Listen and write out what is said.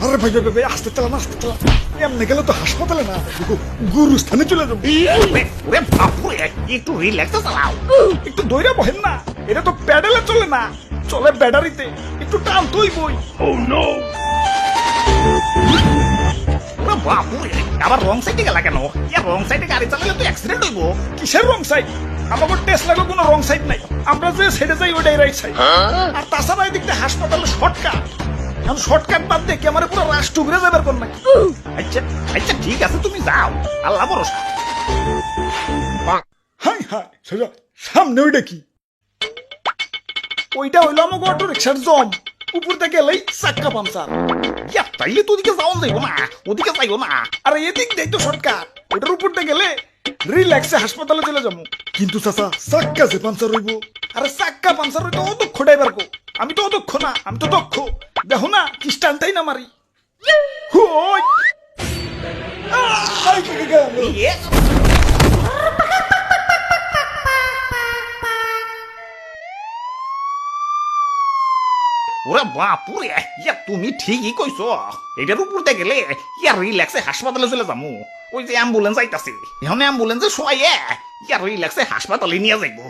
আরে ভাই ভাই ভাই আসতে চালা এমনি গেলে তো হাসপাতালে না গুরুস্থানে চলে যাবো। ওরে বাপুরে, একটু রিল্যাক্সে চালাও। একটু দইরা বহেন না, এটা তো প্যাডেলে চলে না, চলে ব্যাটারিতে, একটু টান তুই বই। ওরে বাপুরে, আবার রং সাইডে গেলা কেন? রং সাইডে গাড়ি চালালে তো অ্যাক্সিডেন্ট হইব। কিসের রং সাইড? আমাকে টেস্ট লাগলো কোনো রং সাইড নাই, আমরা যে সাইডে যাই ওইটাই রাইট সাইড। আর তাছাড়া এদিকটা হাসপাতালে শর্টকাট, এখন শর্টকাট বাদ দিয়ে ক্যামেরা পুরো রাষ্ট্র ঘুরে যাবার কোন নাকি। আচ্ছা আচ্ছা ঠিক আছে, তুমি যাও, আল্লাহ ভরসা। হাই হাই সোজা সামনে ওইটা কি? ওইটা হইলো আমাকে অটো রিক্সার জম, উপর থেকে এলেই চাক্কা পামচার। তাইলে তো ওদিকে যাওয়া যাইব না, ওদিকে যাইও না। আর এদিক দেখ তো শর্টকাট, ওইটার উপর থেকে গেলে রিল্যাক্সে হাসপাতালে চলে যাবো। কিন্তু চাচা চাক্কা যে পাঞ্চার হইব, আরে চাক্কা পাঞ্চার হইতো অদক্ষ ড্রাইভার কো, আমি তো অদক্ষ না, আমি তো দক্ষ। দেখো না কি স্টানটাই না মারি। হুই আই কি গেল। Yes. ওরে বাপুরে, তুমি ঠিকই কইছো। এটার উপর দিয়ে গেলে রিল্যাক্সে হাসপাতালে চলে যাবো। ওই যে অ্যাম্বুলেন্স আইতাছে, এখন অ্যাম্বুলেন্সে শোয়াইয়া রিল্যাক্সে হাসপাতালে নিয়ে যাইবো।